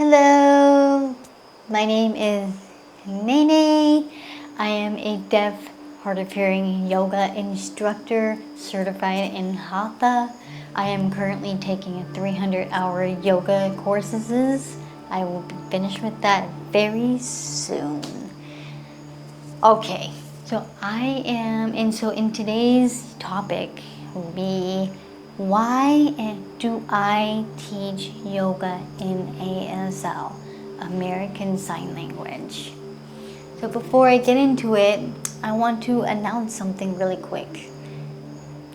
Hello, my name is Nene. I am a deaf, hard of hearing yoga instructor certified in Hatha. I am currently taking a 300-hour yoga courses. I will be finished with that very soon. Okay, so in today's topic will be why do I teach yoga in ASL, American Sign Language? So before I get into it, I want to announce something really quick.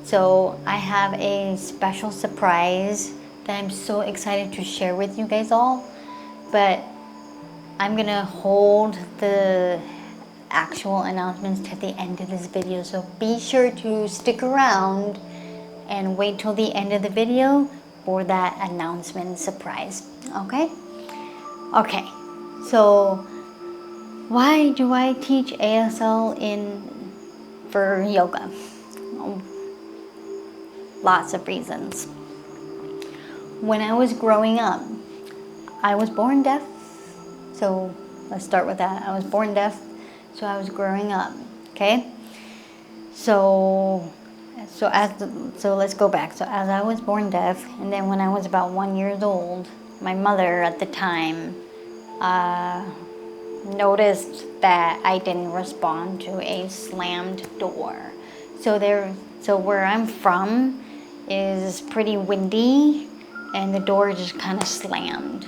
So I have a special surprise that I'm so excited to share with you guys all, but I'm gonna hold the actual announcements to the end of this video, so be sure to stick around and wait till the end of the video for that announcement surprise. Okay, so why do I teach ASL for yoga? Lots of reasons. When I was growing up, I was born deaf, so let's start with that. I was born deaf, so I was growing up. Okay, so let's go back. So as I was born deaf, and then when I was about 1 year old, my mother at the time noticed that I didn't respond to a slammed door. So where I'm from is pretty windy, and the door just kind of slammed.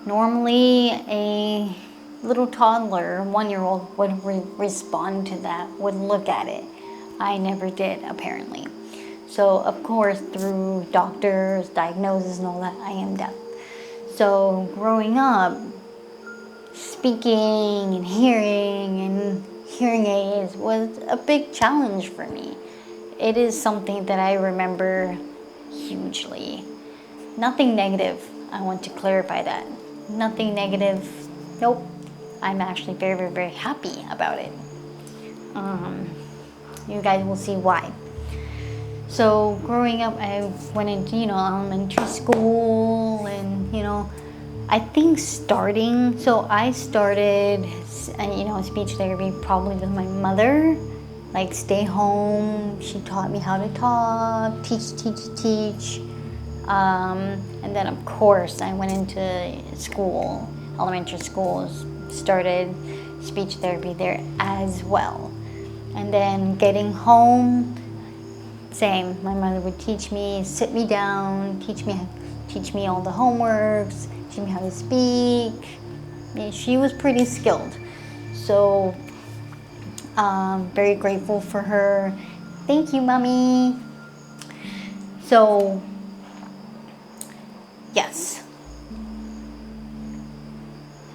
Normally, a little toddler, 1 year old, would respond to that, would look at it. I never did, apparently. So, of course, through doctors, diagnosis, and all that, I am deaf. So, growing up, speaking and hearing aids was a big challenge for me. It is something that I remember hugely. Nothing negative. I want to clarify that. Nothing negative. Nope. I'm actually very, very, very happy about it. You guys will see why. So growing up, I went into elementary school, and I think I started speech therapy probably with my mother. Like, stay home. She taught me how to talk, teach. And then, of course, I went into school, elementary school, started speech therapy there as well. And then getting home, same. My mother would teach me, sit me down, teach me all the homeworks, teach me how to speak. She was pretty skilled. So, very grateful for her. Thank you, Mommy. So, yes.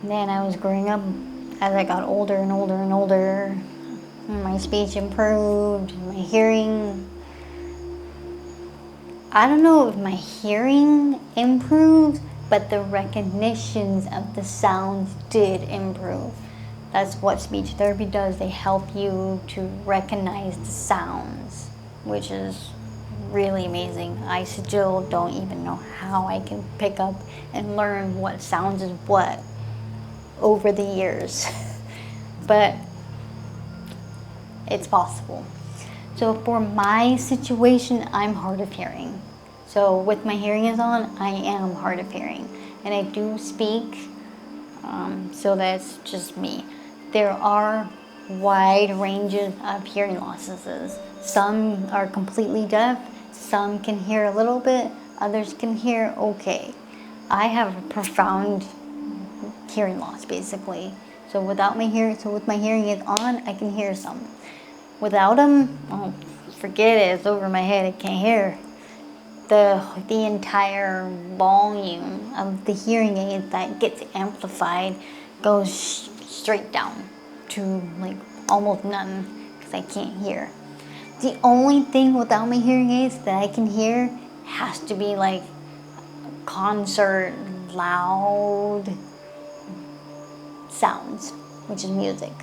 Then I was growing up. As I got older and older, my speech improved, my hearing. I don't know if my hearing improved, but the recognitions of the sounds did improve. That's what speech therapy does. They help you to recognize the sounds, which is really amazing. I still don't even know how I can pick up and learn what sounds is what over the years, but it's possible. So for my situation, I'm hard of hearing. So with my hearing aids on, I am hard of hearing, and I do speak, so that's just me. There are wide ranges of hearing losses. Some are completely deaf, some can hear a little bit, others can hear okay. I have a profound hearing loss, basically. So with my hearing aids on, I can hear some. Without them, oh, forget it. It's over my head. I can't hear. The entire volume of the hearing aid that gets amplified goes straight down to like almost none, because I can't hear. The only thing without my hearing aids that I can hear has to be like concert loud sounds, which is music.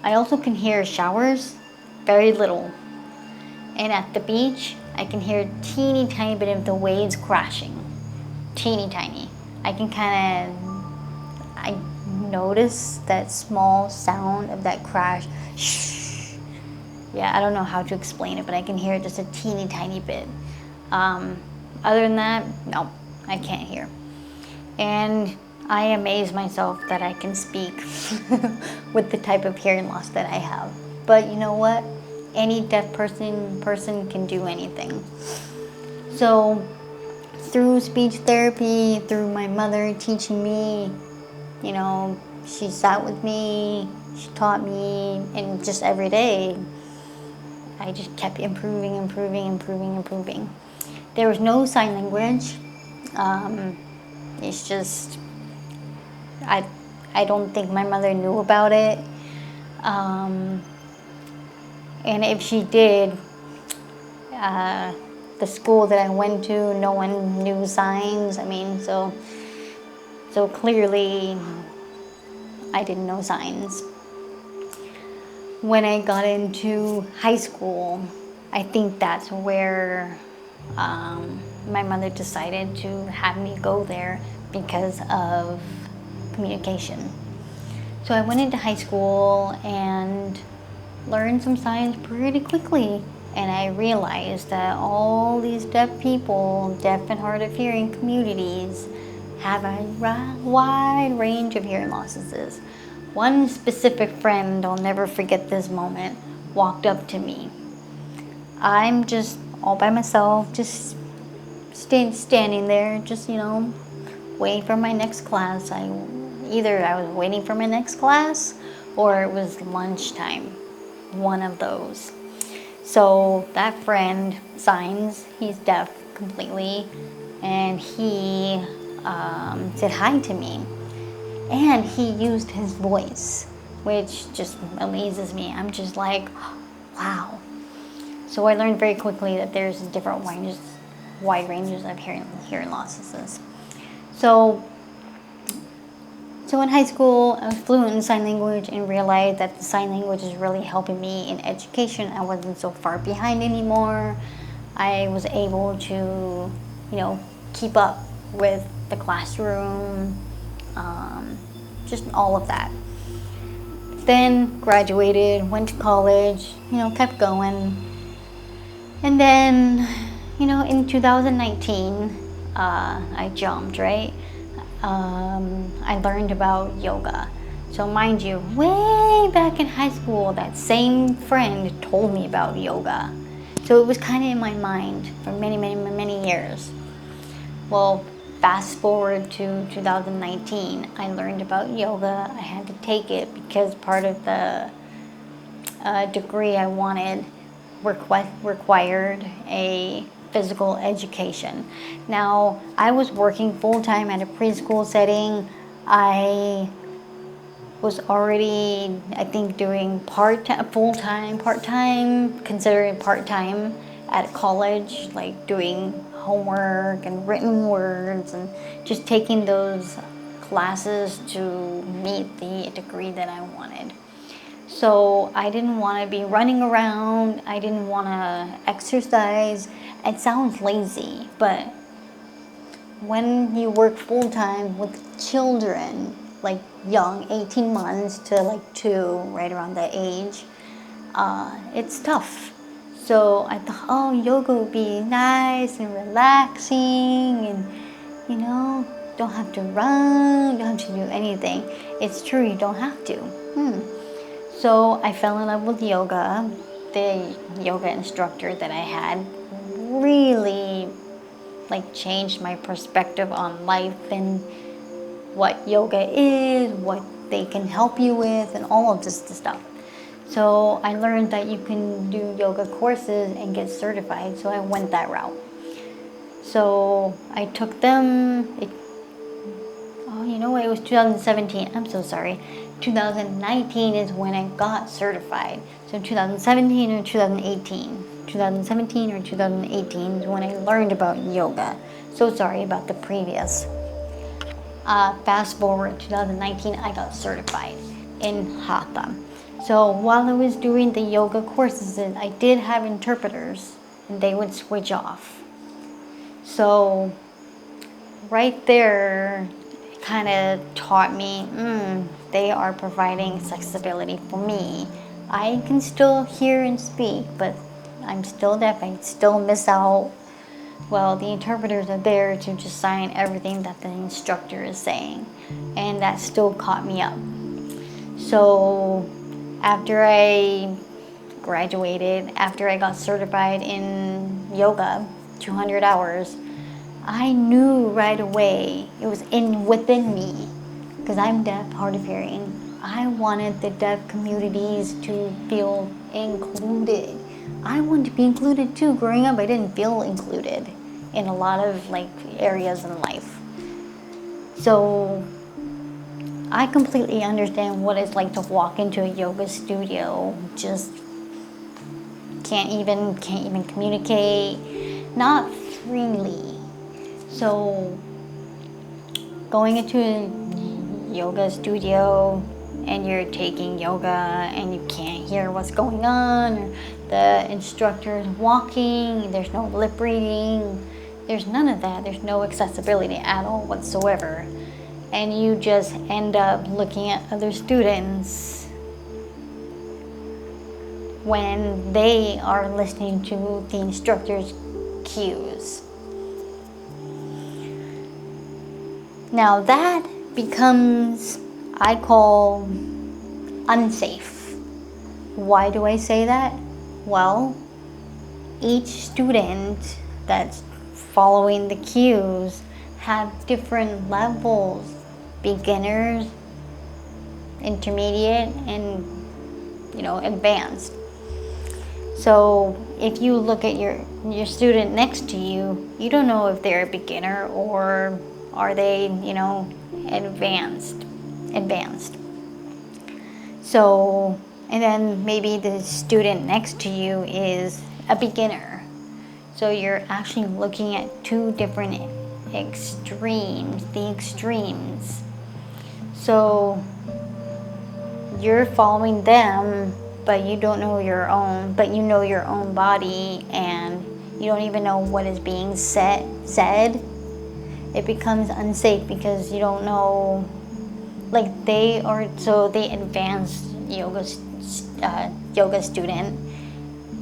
I also can hear showers, very little. And at the beach, I can hear a teeny tiny bit of the waves crashing. Teeny tiny. I can kind I notice that small sound of that crash. Shh. Yeah, I don't know how to explain it, but I can hear it just a teeny tiny bit. Other than that, no, I can't hear. And I amaze myself that I can speak with the type of hearing loss that I have. But you know what? Any deaf person can do anything. So through speech therapy, through my mother teaching me, you know, she sat with me, she taught me, and just every day, I just kept improving. There was no sign language. It's just, I don't think my mother knew about it. And if she did, the school that I went to, no one knew signs. I mean, so clearly I didn't know signs. When I got into high school, I think that's where my mother decided to have me go there because of communication. So I went into high school and learned some signs pretty quickly. And I realized that all these deaf people, deaf and hard of hearing communities, have a wide range of hearing losses. One specific friend, I'll never forget this moment, walked up to me. I'm just all by myself, just standing there, just, you know, waiting for my next class. Either I was waiting for my next class or it was lunchtime, one of those. So that friend, signs, he's deaf completely, and he said hi to me. And he used his voice, which just amazes me. I'm just like, wow. So I learned very quickly that there's different wide ranges of hearing losses. So in high school, I was fluent in sign language and realized that the sign language is really helping me in education. I wasn't so far behind anymore. I was able to, you know, keep up with the classroom, just all of that. Then graduated, went to college, you know, kept going. And then, you know, in 2019, I jumped, right? I learned about yoga. So mind you, way back in high school, that same friend told me about yoga. So it was kind of in my mind for many years. Well, fast forward to 2019, I learned about yoga. I had to take it because part of the degree I wanted required a physical education. Now, I was working full-time at a preschool setting. I was already, I think, doing full-time, part-time, considering part-time at college, like doing homework and written words and just taking those classes to meet the degree that I wanted. So I didn't want to be running around. I didn't want to exercise. It sounds lazy, but when you work full-time with children, like young, 18 months to like 2, right around that age, it's tough. So I thought, oh, yoga would be nice and relaxing and, you know, don't have to run, don't have to do anything. It's true, you don't have to. So I fell in love with yoga. The yoga instructor that I had really like changed my perspective on life and what yoga is, what they can help you with, and all of this stuff. So I learned that you can do yoga courses and get certified, so I went that route. So I took them, it was 2017, I'm so sorry. 2019 is when I got certified. So 2017 or 2018. 2017 or 2018 is when I learned about yoga. So sorry about the previous. Fast forward 2019, I got certified in Hatha. So while I was doing the yoga courses, I did have interpreters and they would switch off. So right there, kind of taught me, they are providing accessibility for me. I can still hear and speak, but I'm still deaf. I still miss out. Well, the interpreters are there to just sign everything that the instructor is saying, and that still caught me up. So after I graduated, after I got certified in yoga, 200 hours, I knew right away, it was within me, because I'm deaf, hard of hearing. I wanted the deaf communities to feel included. I wanted to be included too. Growing up, I didn't feel included in a lot of areas in life. So I completely understand what it's like to walk into a yoga studio, just can't even communicate, not freely. So going into a yoga studio and you're taking yoga and you can't hear what's going on, or the instructor is walking, there's no lip reading, there's none of that, there's no accessibility at all whatsoever. And you just end up looking at other students when they are listening to the instructor's cues. Now that becomes, I call, unsafe. Why do I say that? Well, each student that's following the cues have different levels, beginners, intermediate, and advanced. So if you look at your student next to you, you don't know if they're a beginner or are they, advanced. So, and then maybe the student next to you is a beginner. So you're actually looking at two different extremes, the extremes. So you're following them, but you don't know your own, but you know your own body, and you don't even know what is being said. It becomes unsafe because you don't know, the advanced yoga student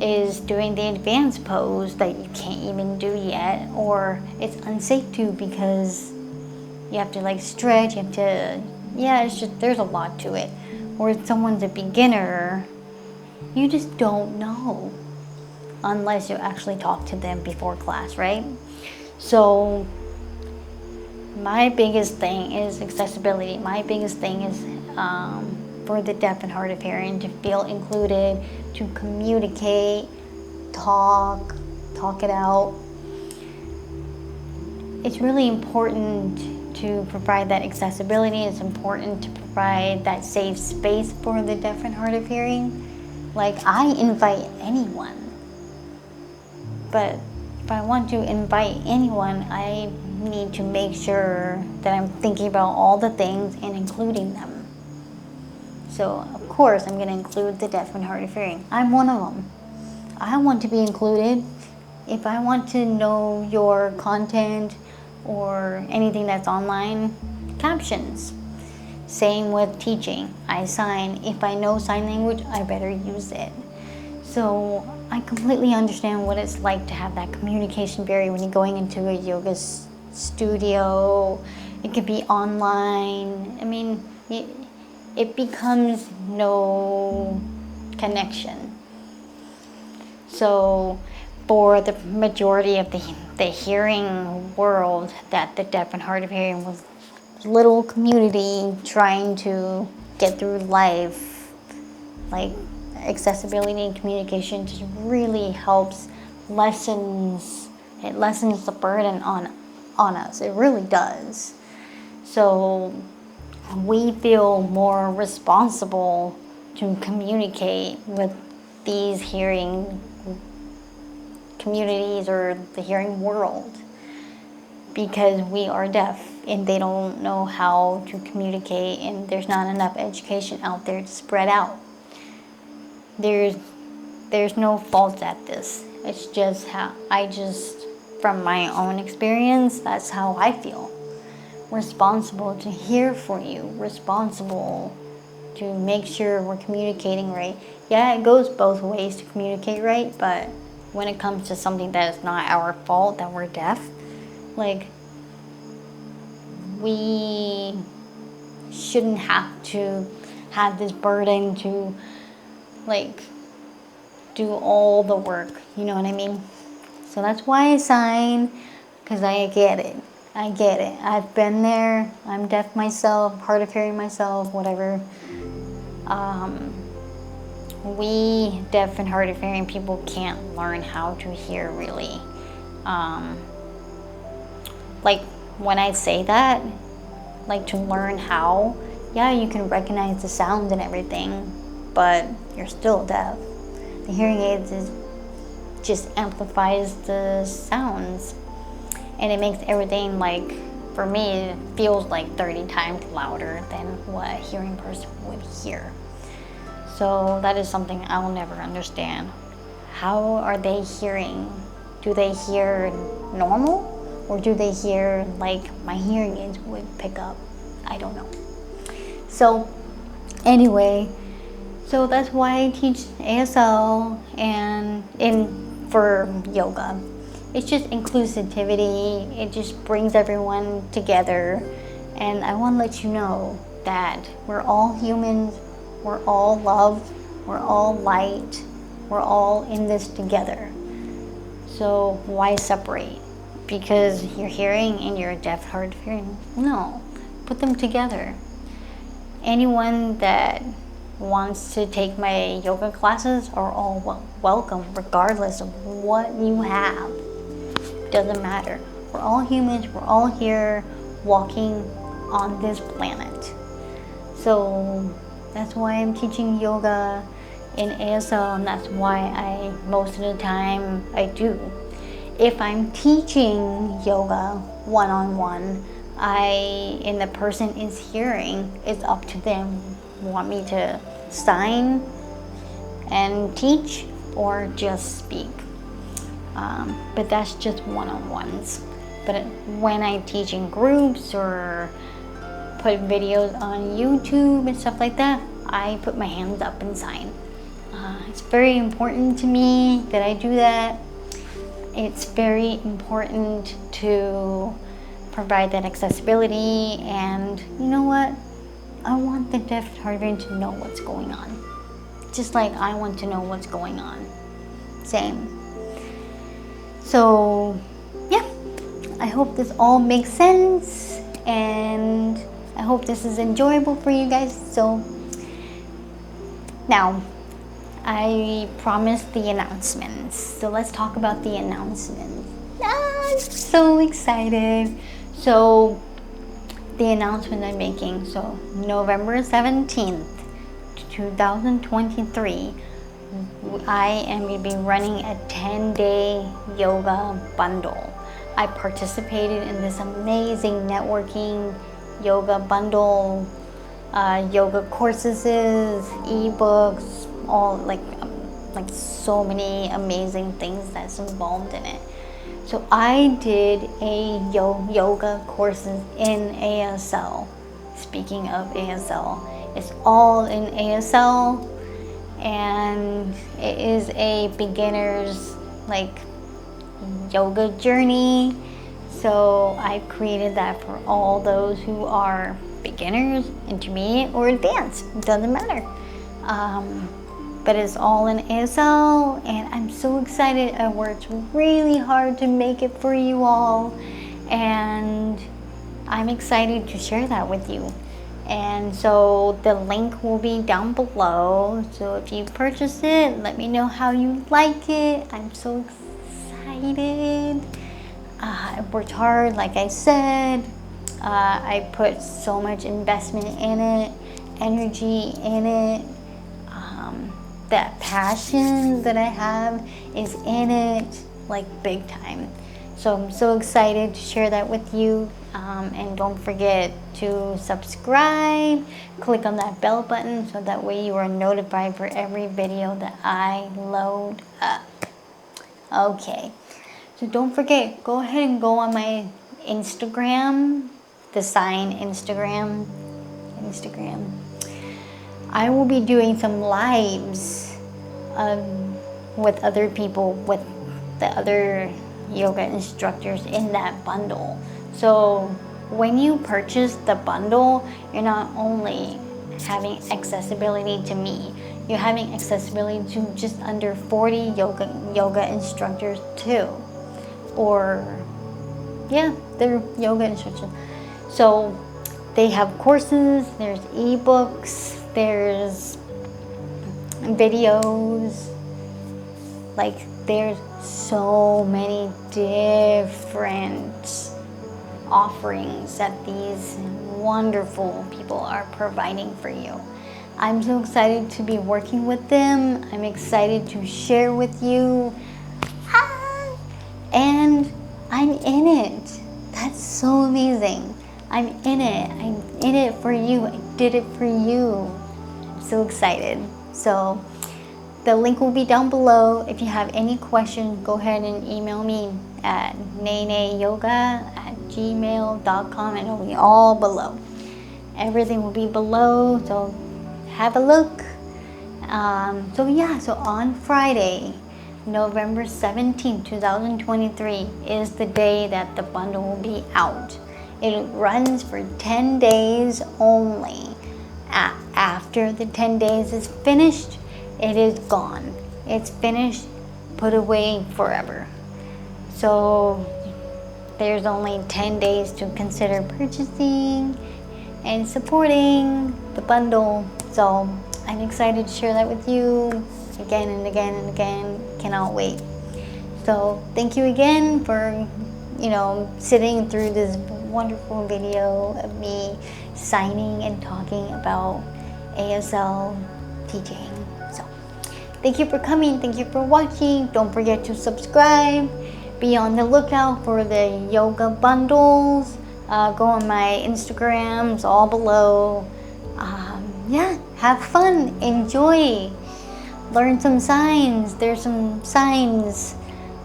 is doing the advanced pose that you can't even do yet, or it's unsafe too because you have to stretch, you have to, it's just, there's a lot to it. Or if someone's a beginner, you just don't know unless you actually talk to them before class, right? So my biggest thing is accessibility. My biggest thing is for the deaf and hard of hearing to feel included, to communicate, talk it out. It's really important to provide that accessibility. It's important to provide that safe space for the deaf and hard of hearing. I invite anyone, but if I want to invite anyone, I need to make sure that I'm thinking about all the things and including them. So of course I'm going to include the deaf and hard of hearing. I'm one of them. I want to be included. If I want to know your content or anything that's online, captions. Same with teaching. I sign. If I know sign language, I better use it. So I completely understand what it's like to have that communication barrier when you're going into a yoga studio. It could be online. I mean, it becomes no connection. So for the majority of the hearing world, that the deaf and hard of hearing was little community trying to get through life, accessibility and communication just really helps lessens the burden on us. It really does. So we feel more responsible to communicate with these hearing communities or the hearing world, because we are deaf and they don't know how to communicate, and there's not enough education out there to spread out. There's no fault at this. It's just from my own experience, that's how I feel. responsible to hear for you, responsible to make sure we're communicating right. Yeah, it goes both ways to communicate right, but when it comes to something that is not our fault, that we're deaf, like, we shouldn't have to have this burden to, like, do all the work, you know what I mean? So that's why I sign, because I get it. I get it. I've been there. I'm deaf myself, hard of hearing myself, whatever. We deaf and hard of hearing people can't learn how to hear, really. Like, when I say that, like, to learn how, yeah, you can recognize the sounds and everything, but you're still deaf. The hearing aids just amplifies the sounds, and it makes everything, like, for me, it feels like 30 times louder than what a hearing person would hear. So that is something I will never understand. How are they hearing? Do they hear normal? Or do they hear like my hearing aids would pick up? I don't know. So anyway, so that's why I teach ASL and for yoga. It's just inclusivity. It just brings everyone together. And I want to let you know that we're all humans. We're all love. We're all light. We're all in this together. So why separate? Because you're hearing and you're deaf, hard of hearing. No, put them together. Anyone that wants to take my yoga classes are all welcome, regardless of what you have. Doesn't matter. We're all humans. We're all here walking on this planet. So that's why I'm teaching yoga in ASL, and that's why most of the time I do. If I'm teaching yoga one-on-one, and the person is hearing, it's up to them. Want me to sign and teach or just speak? But that's just one-on-ones. But when I teach in groups or put videos on YouTube and stuff like that, I put my hands up and sign. It's very important to me that I do that. It's very important to provide that accessibility, and you know what? I want the deaf and hard of hearing to know what's going on. Just like I want to know what's going on. Same. So, yeah. I hope this all makes sense, and I hope this is enjoyable for you guys. So, now, I promised the announcements. So let's talk about the announcements. I'm so excited. So the announcement I'm making. So November 17th, 2023, I am going to be running a 10-day yoga bundle. I participated in this amazing networking yoga bundle, yoga courses, ebooks, all like so many amazing things that's involved in it. So I did a yoga courses in ASL. Speaking of ASL, it's all in ASL, and it is a beginner's like yoga journey. So I created that for all those who are beginners, intermediate, or advanced. It doesn't matter. But it's all in ASL, and I'm so excited. I worked really hard to make it for you all, and I'm excited to share that with you. And so the link will be down below. So if you purchase it, let me know how you like it. I'm so excited. I worked hard, like I said. I put so much investment in it, energy in it. That passion that I have is in it, like big time. So I'm so excited to share that with you. And don't forget to subscribe, click on that bell button so that way you are notified for every video that I load up. Okay, so don't forget, go ahead and go on my Instagram the sign Instagram, I will be doing some lives with other people, with the other yoga instructors in that bundle. So when you purchase the bundle, you're not only having accessibility to me, you're having accessibility to just under 40 yoga instructors too. Or yeah, they're yoga instructors. So they have courses, there's ebooks, there's videos, like there's so many different offerings that these wonderful people are providing for you. I'm so excited to be working with them. I'm excited to share with you. And I'm in it. That's so amazing. I'm in it. I'm in it for you. I did it for you. I'm so excited. So the link will be down below. If you have any questions, go ahead and email me at naenaeyoga@gmail.com, and it'll be all below. Everything will be below, so have a look. So on Friday, November 17, 2023 is the day that the bundle will be out. It runs for 10 days only. After the 10 days is finished, it is gone. It's finished, put away forever. So there's only 10 days to consider purchasing and supporting the bundle. So I'm excited to share that with you again and again and again. Cannot wait. So thank you again for, sitting through this wonderful video of me signing and talking about ASL teaching. So thank you for coming. Thank you for watching. Don't forget to subscribe. Be on the lookout for the yoga bundles. Go on my Instagrams, all below. Have fun. Enjoy. Learn some signs. There's some signs.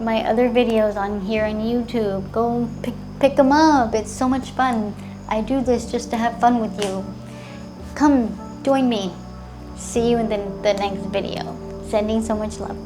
My other videos on here on YouTube. Go pick them up. It's so much fun. I do this just to have fun with you. Come, join me. See you in the next video. Sending so much love.